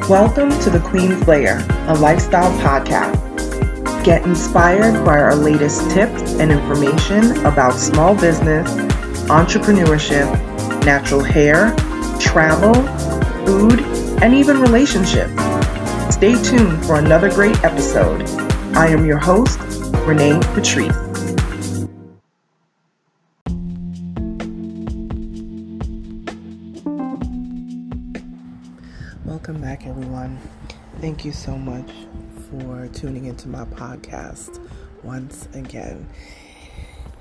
Welcome to The Queen's Lair, a lifestyle podcast. Get inspired by our latest tips and information about small business, entrepreneurship, natural hair, travel, food, and even relationships. Stay tuned for another great episode. I am your host, Renee Patrice. Welcome back, everyone. Thank you so much for tuning into my podcast once again.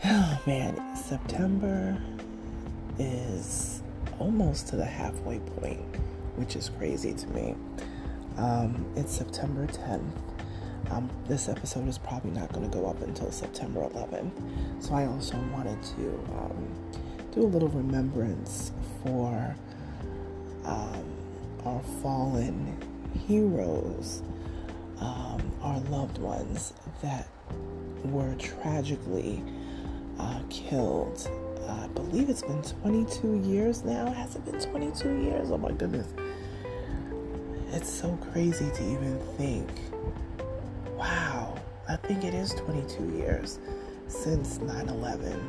Oh man, September is almost to the halfway point, which is crazy to me. It's September 10th. This episode is probably not going to go up until September 11th. So I also wanted to do a little remembrance for our fallen heroes, our loved ones that were tragically killed. I believe it's been 22 years now. Has it been 22 years? Oh my goodness. It's so crazy to even think. Wow, I think it is 22 years since 9/11.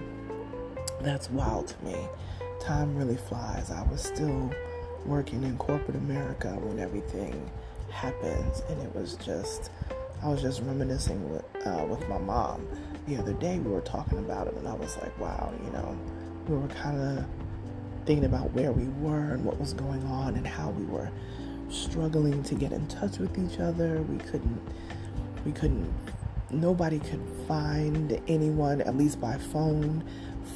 That's wild to me. Time really flies. I was still working in corporate America when everything happened, and I was just reminiscing with my mom the other day. We were talking about it, and I was like, wow, we were kind of thinking about where we were and what was going on and how we were struggling to get in touch with each other. Nobody could find anyone, at least by phone.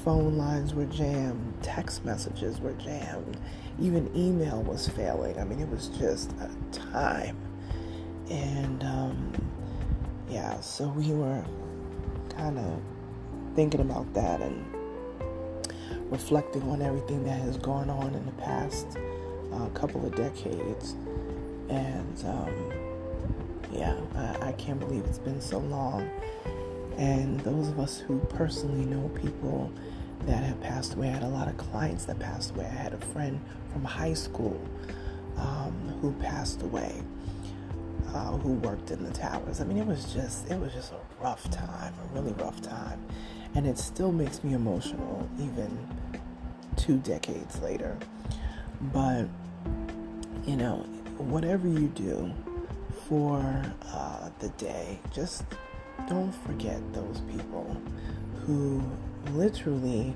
Phone lines were jammed, text messages were jammed, even email was failing. I mean, it was just a time. And so we were kind of thinking about that and reflecting on everything that has gone on in the past couple of decades. And I can't believe it's been so long. And those of us who personally know people that have passed away, I had a lot of clients that passed away. I had a friend from high school who passed away, who worked in the towers. I mean, it was just a rough time, a really rough time. And it still makes me emotional, even 2 decades later. But, whatever you do for the day, just don't forget those people who literally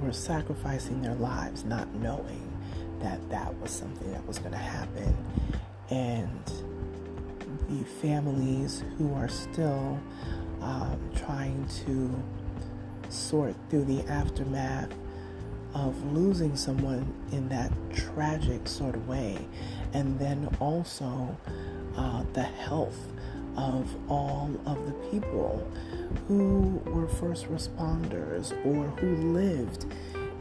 were sacrificing their lives not knowing that was something that was going to happen. And the families who are still trying to sort through the aftermath of losing someone in that tragic sort of way. And then also the health of all of the people who were first responders or who lived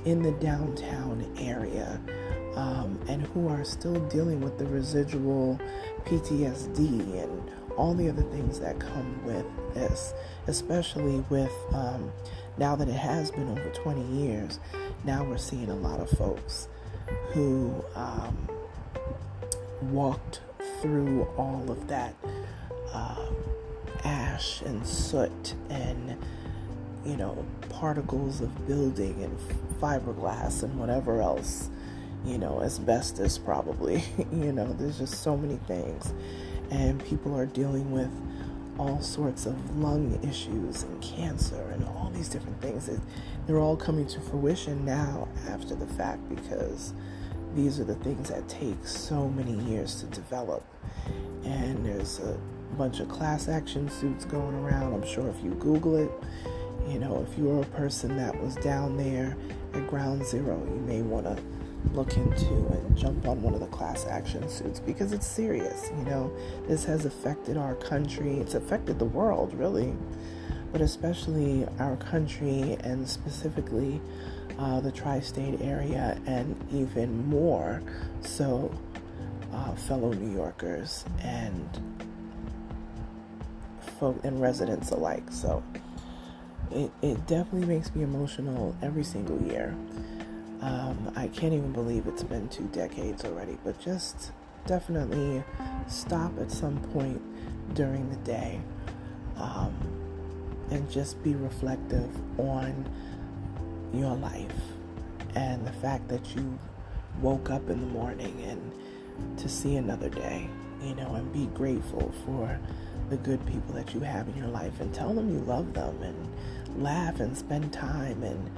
in the downtown area, and who are still dealing with the residual PTSD and all the other things that come with this, especially with now that it has been over 20 years, now we're seeing a lot of folks who walked through all of that ash and soot and particles of building and fiberglass and whatever else, asbestos probably. There's just so many things, and people are dealing with all sorts of lung issues and cancer and all these different things. They're all coming to fruition now after the fact, because these are the things that take so many years to develop. And there's a bunch of class action suits going around. I'm sure if you Google it, if you're a person that was down there at ground zero, you may want to look into and jump on one of the class action suits, because it's serious. This has affected our country. It's affected the world, really, but especially our country, and specifically the tri-state area, and even more so fellow New Yorkers and folk and residents alike. So it definitely makes me emotional every single year. I can't even believe it's been 2 decades already, but just definitely stop at some point during the day, and just be reflective on your life and the fact that you woke up in the morning and to see another day, and be grateful for the good people that you have in your life, and tell them you love them, and laugh and spend time, and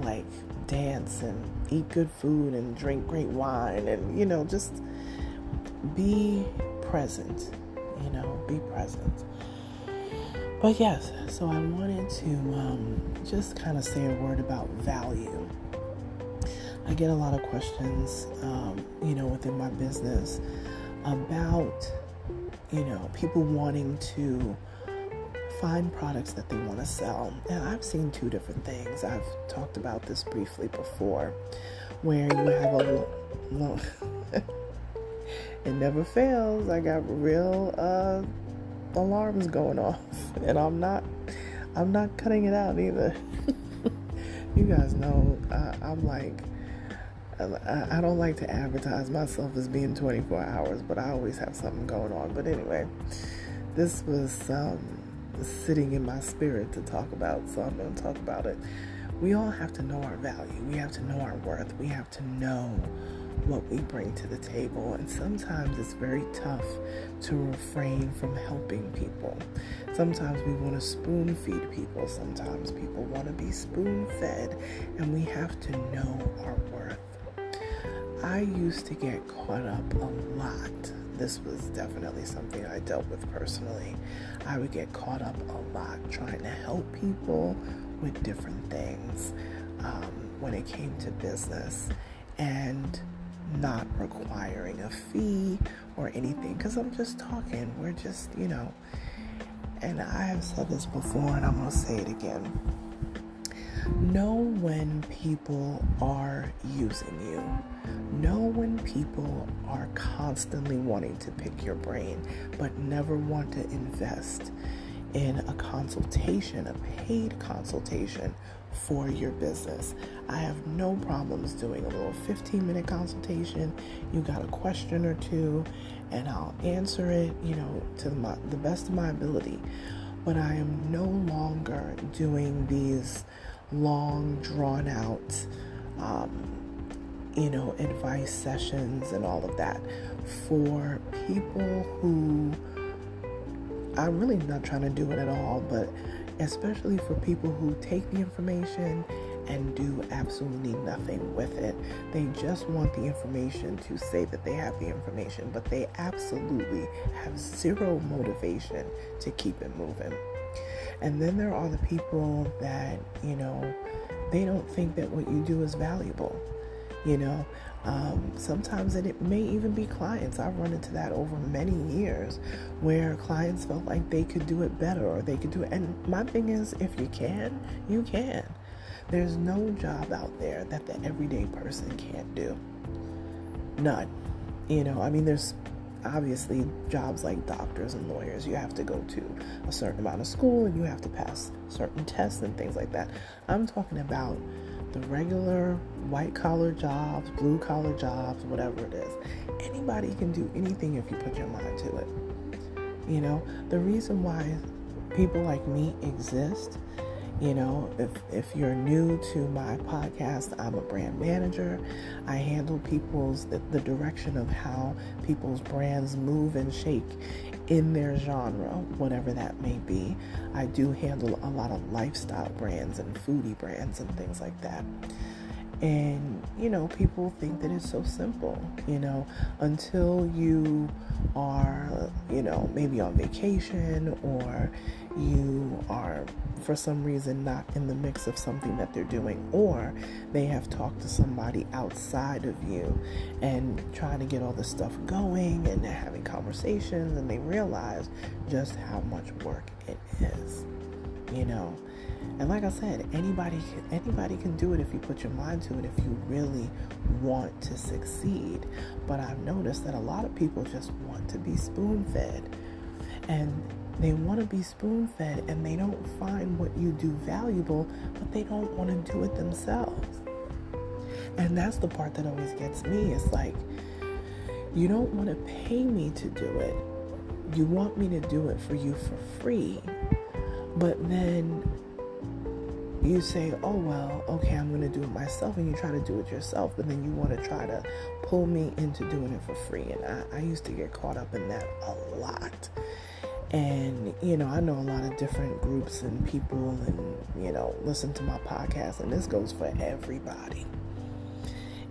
like dance and eat good food and drink great wine, and just be present. Be present. But yes, so I wanted to just kind of say a word about value. I get a lot of questions, within my business about, people wanting to find products that they want to sell. And I've seen two different things. I've talked about this briefly before, where you have it never fails. I got real alarms going off, and I'm not cutting it out either. You guys know I'm like, I don't like to advertise myself as being 24 hours, but I always have something going on. But anyway, this was sitting in my spirit to talk about, so I'm going to talk about it. We all have to know our value. We have to know our worth. We have to know what we bring to the table. And sometimes it's very tough to refrain from helping people. Sometimes we want to spoon feed people. Sometimes people want to be spoon fed. And we have to know our worth. I used to get caught up a lot. This was definitely something I dealt with personally. I would get caught up a lot trying to help people with different things when it came to business, and not requiring a fee or anything, because I'm just talking. We're just, and I have said this before, and I'm going to say it again. Know when people are using you. Know when people are constantly wanting to pick your brain, but never want to invest in a consultation, a paid consultation for your business. I have no problems doing a little 15-minute consultation. You got a question or two, and I'll answer it, to the best of my ability. But I am no longer doing these long, drawn out, advice sessions and all of that for people who, I'm really not trying to do it at all, but especially for people who take the information and do absolutely nothing with it. They just want the information to say that they have the information, but they absolutely have zero motivation to keep it moving. And then there are the people that, they don't think that what you do is valuable. Sometimes it may even be clients. I've run into that over many years, where clients felt like they could do it better, or they could do it. And my thing is, if you can, you can. There's no job out there that the everyday person can't do. None. There's obviously jobs like doctors and lawyers. You have to go to a certain amount of school, and you have to pass certain tests and things like that. I'm talking about the regular white-collar jobs, blue-collar jobs, whatever it is. Anybody can do anything if you put your mind to it. The reason why people like me exist, if you're new to my podcast, I'm a brand manager. I handle the direction of how people's brands move and shake in their genre, whatever that may be. I do handle a lot of lifestyle brands and foodie brands and things like that. And, people think that it's so simple, until you are, maybe on vacation, or you are, for some reason, not in the mix of something that they're doing, or they have talked to somebody outside of you and trying to get all this stuff going, and they're having conversations, and they realize just how much work it is, And like I said, anybody can do it if you put your mind to it, if you really want to succeed. But I've noticed that a lot of people just want to be spoon-fed. And they want to be spoon-fed, and they don't find what you do valuable, but they don't want to do it themselves. And that's the part that always gets me. It's like, You don't want to pay me to do it. You want me to do it for you for free. But then you say, oh, well, okay, I'm going to do it myself, and you try to do it yourself, but then you want to try to pull me into doing it for free. And I used to get caught up in that a lot. And, I know a lot of different groups and people and, listen to my podcast, and this goes for everybody.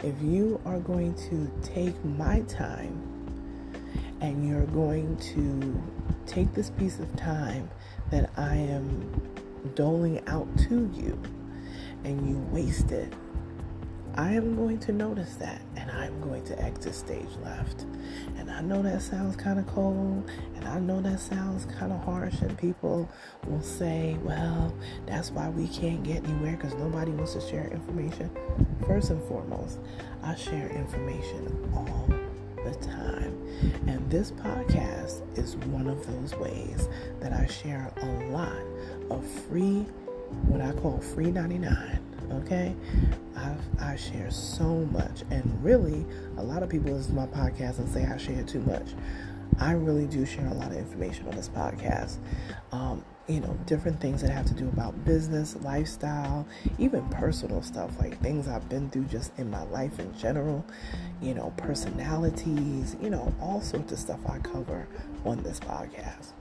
If you are going to take my time and you're going to take this piece of time that I am doling out to you and you waste it, I am going to notice that, and I'm going to exit stage left. And I know that sounds kind of cold, and I know that sounds kind of harsh, and people will say, well, that's why we can't get anywhere, because nobody wants to share information. First and foremost, I share information all the time. And this podcast is one of those ways that I share a lot of free, what I call free 99. Okay, I share so much, and really a lot of people listen to my podcast and say I share too much. I really do share a lot of information on this podcast. Different things that have to do about business, lifestyle, even personal stuff, like things I've been through just in my life in general, personalities, all sorts of stuff I cover on this podcast.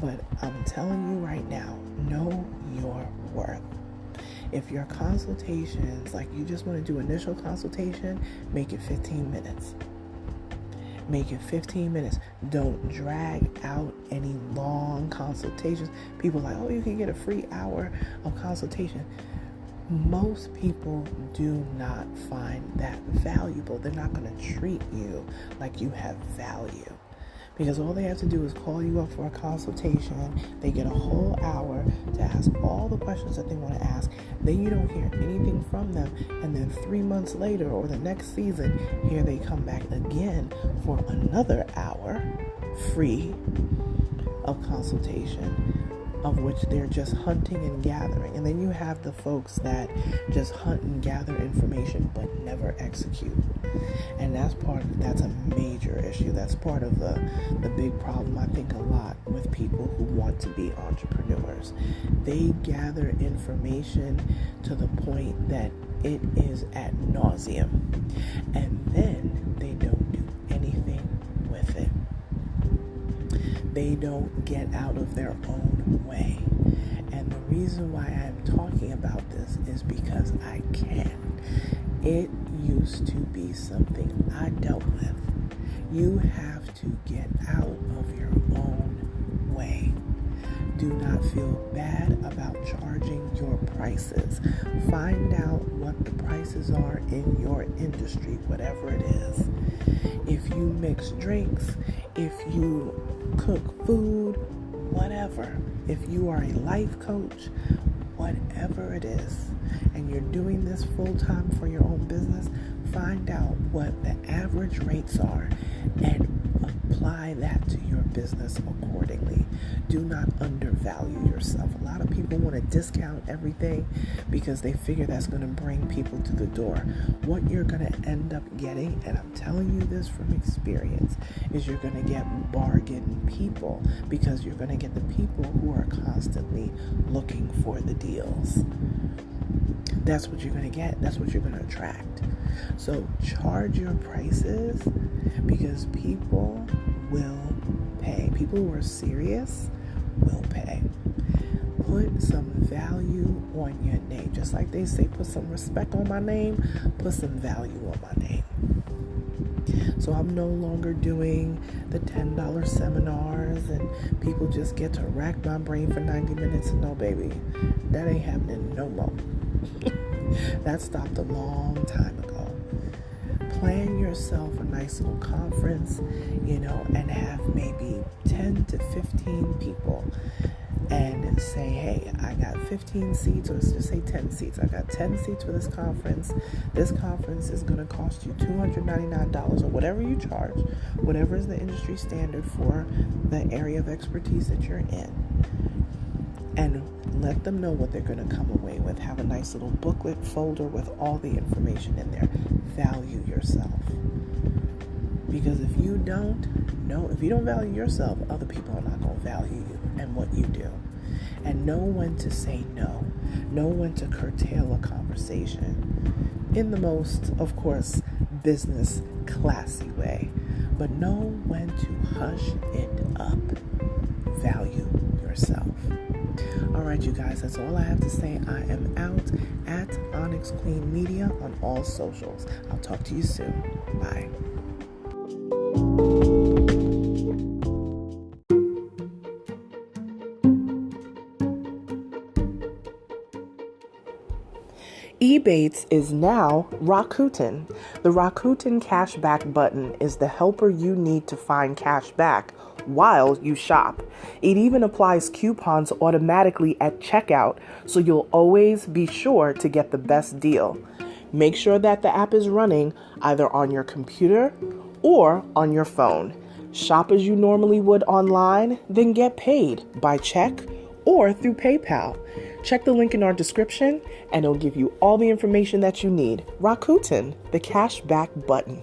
But I'm telling you right now, know your worth. If your consultations, like you just want to do initial consultation, make it 15 minutes. Make it 15 minutes. Don't drag out any long consultations. People are like, oh, you can get a free hour of consultation. Most people do not find that valuable. They're not going to treat you like you have value. Because all they have to do is call you up for a consultation. They get a whole hour to ask all the questions that they want to ask. Then you don't hear anything from them. And then 3 months later or the next season, here they come back again for another hour free of consultation, of which they're just hunting and gathering. And then you have the folks that just hunt and gather information but never execute. And that's a major issue. That's part of the big problem, I think, a lot with people who want to be entrepreneurs. They gather information to the point that it is ad nauseum, and then they don't do anything with it. They don't get out of their own way. And the reason why I'm talking about this is because I can. It used to be something I dealt with. You have to get out of your own way. Do not feel bad about charging your prices. Find out what the prices are in your industry, whatever it is. If you mix drinks, if you cook food, whatever. If you are a life coach, whatever it is, and you're doing this full time for your own business, find out what the average rates are and apply that to your business accordingly. Do not undervalue yourself. A lot of people want to discount everything because they figure that's going to bring people to the door. What you're going to end up getting, and I'm telling you this from experience, is you're going to get bargain people, because you're going to get the people who are constantly looking for the deals. That's what you're going to get. That's what you're going to attract. So charge your prices, because people will pay. People who are serious will pay. Put some value on your name. Just like they say, put some respect on my name, put some value on my name. So I'm no longer doing the $10 seminars and people just get to rack my brain for 90 minutes. No, baby, that ain't happening no more. That stopped a long time ago. Plan yourself a nice little conference, and have maybe 10 to 15 people, and say, hey, I got 15 seats, or let's just say 10 seats. I got 10 seats for this conference. This conference is going to cost you $299, or whatever you charge, whatever is the industry standard for the area of expertise that you're in. And let them know what they're going to come away with. Have a nice little booklet folder with all the information in there. Value yourself. Because if you don't value yourself, other people are not going to value you and what you do. And know when to say no. Know when to curtail a conversation in the most, of course, business classy way. But know when to hush it up. Value yourself. All right, you guys, that's all I have to say. I am out at Onyx Queen Media on all socials. I'll talk to you soon. Bye. Ebates is now Rakuten. The Rakuten cashback button is the helper you need to find cash back while you shop. It even applies coupons automatically at checkout, so you'll always be sure to get the best deal. Make sure that the app is running either on your computer or on your phone. Shop as you normally would online, then get paid by check or through PayPal. Check the link in our description and it'll give you all the information that you need. Rakuten, the cashback button.